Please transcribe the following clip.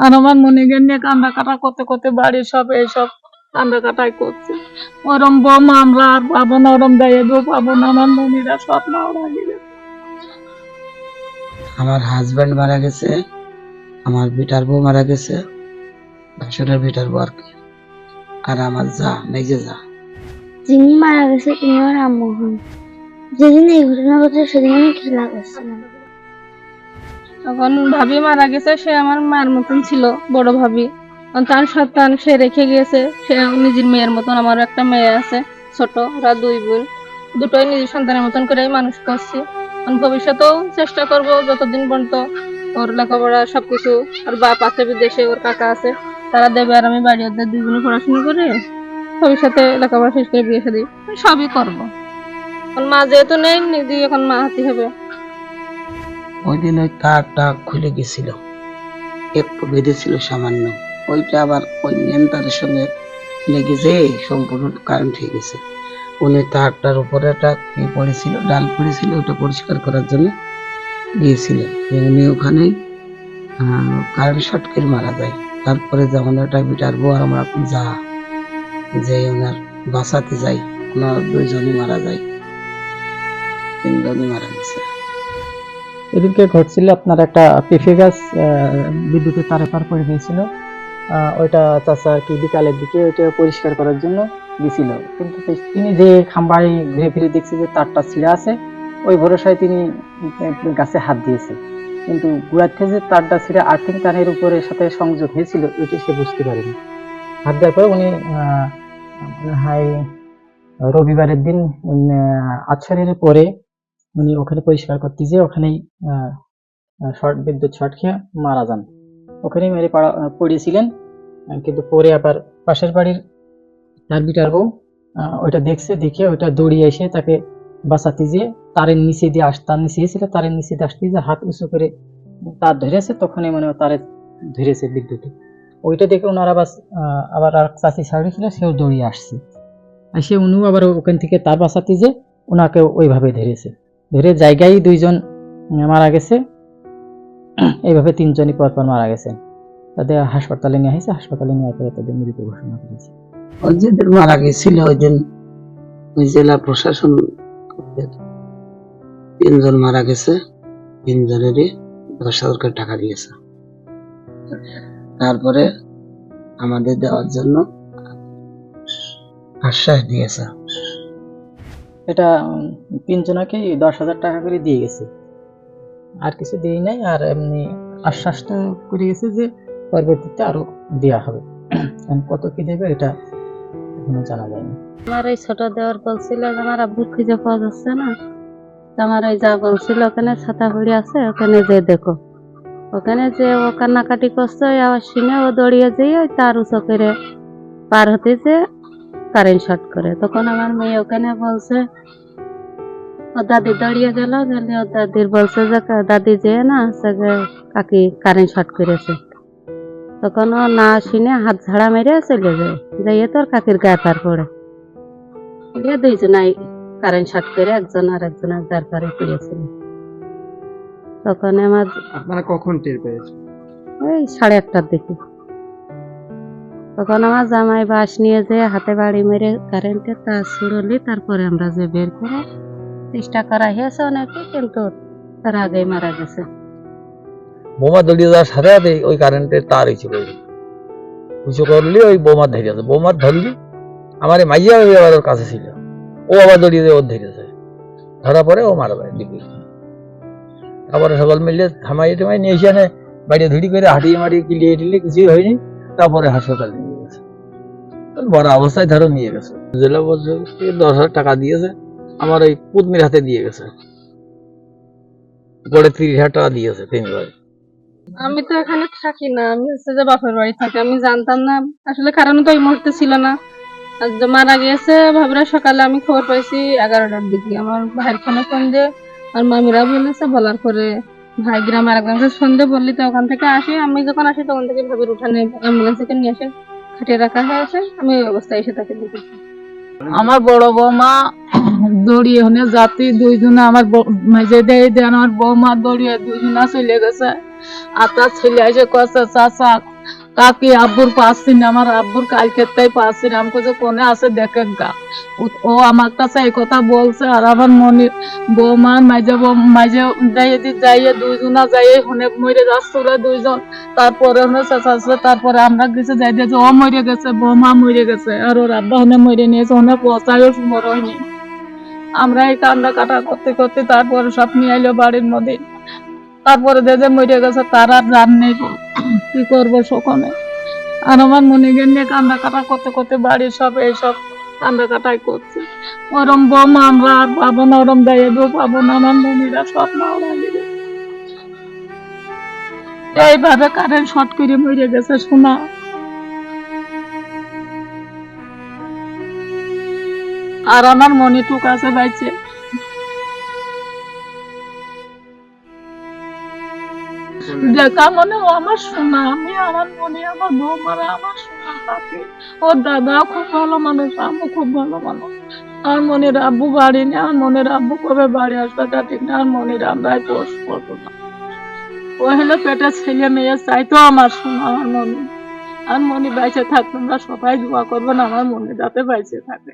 আর আমার মনে নিয়ে কান্দা কাটা করতে করতে বাড়ির সব এইসব কান্দা কাটাই করছে। ওরম বৌমা আমরা আর পাবো না, ওরম দাইয়েও পাবো না, আমার মনিরা সব মারা গেছে। আমার হাজবেন্ড মারা গেছে, আমার বেটার বউ মারা গেছে, ভাসুরের বেটার বউ আর কি, আর আমার যা নিজে যা। যিনি মারা গেছে তিনি আমার আম্মু হন। যেদিন এই ঘটনা ঘটে সেদিন আমি খেলা করছিলাম। তখন ভাবি মারা গেছে, সে আমার মার মতন ছিল, বড় ভাবি। তার সন্তান সে রেখে গিয়েছে, সে নিজের মেয়ের মতন। আমার একটা মেয়ে আছে ছোট, ওরা দুই বোন, দুটোই নিজের সন্তানের মতন করে মানুষ করছি। ভবিষ্যতেও চেষ্টা করব যতদিন পর্যন্ত ওর লেখাপড়া সবকিছু। ওর বাপ আছে বিদেশে, ওর কাকা আছে, তারা দেবে, আর আমি বাড়ি ওদের দুই বোনে পড়াশোনা করে ভবিষ্যতে লেখাপড়া শেষ করে বিয়ে শাদী সবই করবো। মা যেহেতু নেই, নিজে এখন মা হাতি হবে। ওই দিন ওই তারটা খুলে গেছিল, একটু বেঁধেছিল সামান্য, ওইটা আবার ওই মেন তারের সঙ্গে লেগে যেয়ে সম্পূর্ণ কারেন্ট হয়ে গেছে। উনি তারটার উপরে একটা পড়েছিল, ডাল পড়েছিল, ওটা পরিষ্কার করার জন্য গিয়েছিলেন। উনি ওখানে কারেন্ট শর্ট করে মারা যায়। তারপরে যখন ওটা বিটার বউ আর আমরা যা যে ওনার বাঁচাতে যাই, ওনার দুইজনই মারা যায়, তিনজনই মারা গেছে। এদিকে ঘটছিল আপনার একটা পেঁপে গাছ বিদ্যুতের তারে পার পড়ে গিয়েছিল। ওইটা চাচা আর কি বিকালের দিকে ওইটা পরিষ্কার করার জন্য গেছিল, কিন্তু তিনি যে খাম্বায় ঘুরে ফিরে দেখছে যে তারটা ছিঁড়া আছে, ওই ভরসায় তিনি গাছে হাত দিয়েছে, কিন্তু গোড়ার থেকে যে তারটা ছিঁড়ে আর্থিং তারের উপরে সাথে সংযোগ হয়েছিল ওইটা সে বুঝতে পারেনি। হাত দেওয়ার পরে উনি রবিবারের দিন আছরের পরে উনি ওখানে পরিষ্কার করতে যেয়ে ওখানেই বিদ্যুৎ শর্ট খেয়ে মারা যান। ওখানেই মেরে পড়েছিলেন, কিন্তু পরে আবার পাশের বাড়ির তার বিটার বউ ওইটা দেখছে, দেখে ওইটা দৌড়িয়ে এসে তাকে বাঁচাতে যেয়ে তারের নিচে দিয়ে তার নিচে ছিল, তারের নিচে দিয়ে আসতে যে হাত উঁচু করে তার ধরেছে, তখনই মনে হয় তারে ধরেছে বিদ্যুতে। ওইটা দেখে ওনারা আবার আর চাচি ছাড়ি ছিল, সেও দৌড়িয়ে আসছে, সে উনিও আবার ওখান থেকে তার বাঁচাতে যে ওনাকে ওইভাবে ধরেছে, ধরে জায়গায় দুইজন মারা গেছে। এইভাবে তিনজনই পরপর মারা গেছে। তাদের হাসপাতালে নিয়ে আসছে, হাসপাতালে নিয়ে পরে তাদের মৃত ঘোষণা করেছে। ওই যেদিন মারা গেছিল ওই দিন ওই জেলা প্রশাসন তিনজন মারা গেছে, তিনজনেরই 10,000 করে টাকা দিয়েছে। তারপরে আমাদের দেওয়ার জন্য আশ্বাস দিয়েছে। এটা তিনজনকে 10,000 টাকা করে দিয়ে গেছে, আর কিছু দিয়ে নাই। আর এমনি আশ্বাস তো করে গেছে যে পরবর্তীতে আরো দেওয়া হবে, কত কি দেবে এটা এখনো জানা যায়নি। আমার এই ছোট দেওয়ার বলছিল যে আমার আব্বুর খুঁজে পাওয়া যাচ্ছে না, আমার ওই যা বলছিল ওখানে ছাতা পড়ে আছে, ওখানে যে দেখো। ওখানে যে ও কান্নাকাটি করছে, ওই আওয়াজ শুনে ও দৌড়িয়ে যেয়ে ওই তার উঁচু করে পার হতে যে কারেন্ট শর্ট করে। তখন আমার মেয়ে ওখানে বলছে, ও দাদি দাঁড়িয়ে গেল, গেলে ওর দাদির বলছে যে দাদি যে না হচ্ছে যে কাকি কারেন্ট শর্ট করেছে। তখন ও না শুনে হাত ঝাড়া মেরে চলে যায়, যাইয়ে তোর কাকির গায়ে পার পড়ে, দুইজনাই কারেন্ট শর্ট করে একজন আর একজনের গায়ে পারে পড়েছিল। তখন আমার আপনারা কখন টের পেয়েছেন? ওই 1:30টার দিকে। তখন আমার জামাই বাঁশ নিয়ে যে হাতে বাড়ি মেরে কারেন্টে তার ছুড়লি, তারপরে আমরা যে বের করে চেষ্টা করা হয়েছে অনেকে, কিন্তু তার আগেই মারা গেছে। বোমা দলিয়ে যাওয়ার সাথে সাথে ওই কারেন্টের তার হয়েছে, উঁচু করলি ওই বোমার ধরে আছে, বোমার ধরলি আমার এই মাইয়া আবার ওর কাছে ছিল, ও আবার দলিয়ে ওর ধরেছে, ধরা পরে ও মারা যায় দিকে। তারপরে সকাল মিললে থামাই টামাই নিয়ে এসে বাড়ি ধুড়ি করে হাঁটিয়ে মারিয়ে কিলিয়ে টিলিয়ে কিছুই হয়নি। তারপরে হাসপাতালে নিয়ে গেছে, বড় অবস্থায় ধরো নিয়ে গেছে। জেলা বলছে 10,000 টাকা দিয়েছে, আমার ওই পুতনির হাতে দিয়ে গেছে, পরে 30,000 টাকা দিয়েছে 3 ভাই। আমি তো এখানে থাকি না, আমি হচ্ছে যে বাপের বাড়ি থাকি। আমি জানতাম না আসলে, কারণ তো এই মুহূর্তে ছিল না। আর যে মারা গেছে ভাবরা সকালে আমি খবর পাইছি 11টার দিকে। আমার ভাইয়ের ফোনে ফোন দিয়ে আর মামিরা বলেছে, বলার পরে ভাই গ্রামের একজনকে ফোন দিয়ে বললি, তো ওখান থেকে আসি। আমি যখন আসি তখন থেকে ভাবির উঠানে অ্যাম্বুলেন্স থেকে নিয়ে আসে খাটিয়ে রাখা হয়েছে, আমি ওই অবস্থায় এসে তাকে দেখেছি। আমার বড় বৌমা দৌড়িয়ে হনে জাতি দুইজনে, আমার মেজে দেয় দেন আমার বৌমা দৌড়িয়ে দুইজনা চলে গেছে। আর তার ছেলে এসে কচ্ছে চাচা কাকি আব্বুর পাচ্ছি না, আমার আব্বুর কালকে তাই পাচ্ছি না। আমি কইছে কোনে আছে দেখেন গা। ও আমার কাছে এই কথা বলছে। আর আমার মনে বৌমা মাঝে যাইয়ে দুইজনা যাইয়ে হনে মরে যাচ্ছে ওরা দুইজন। তারপরে হনে চেঁচাচ্ছে, তারপরে আমরা গেছে যাই দিয়ে যে ও মরে গেছে, বৌমা মরে গেছে, আর ওর আব্বা হনে মরে নিয়েছে, হনে পচায়ও সুমর হয়নি। আমরা এই কান্দা কাটা করতে করতে তারপরে সব নিয়ে এলো বাড়ির মধ্যে। তারপরে যে মরে গেছে তার আর জান নেই, কি করবো সকালে। আর আমার মনে নিয়ে কান্দা কাটা করতে করতে বাড়ির সব এইসব কান্দা কাটাই করছে। ওরম বৌমা আমরা আর পাবো না, ওরম দাইয়েও পাবো না, আমার মনিরা সব মারা গেছে। এইভাবে কারেন্ট শর্ট করে মরে গেছে শোনা। আর আমার মনি টুক আছে বাইছে। দেখা মনে ও আমার সোনা, আমি আমার মনে আমার বৌমারা আমার সোনা থাকে। ওর দাদা খুব ভালো মানুষ, আম্মু খুব ভালো মানুষ। আর মনের আব্বু বাড়ি নেই, আর মনের আব্বু কবে বাড়ি আসবে তা ঠিক না। আর মনের আমরাই পোষ করবো না। ও হলো পেটে ছেলে মেয়ে চাইতো আমার সোনা, আমার মনে। আর মনে বাইচে থাকতো, আমরা সবাই দোয়া করবো না আমার মনে যাতে বাইচে থাকে।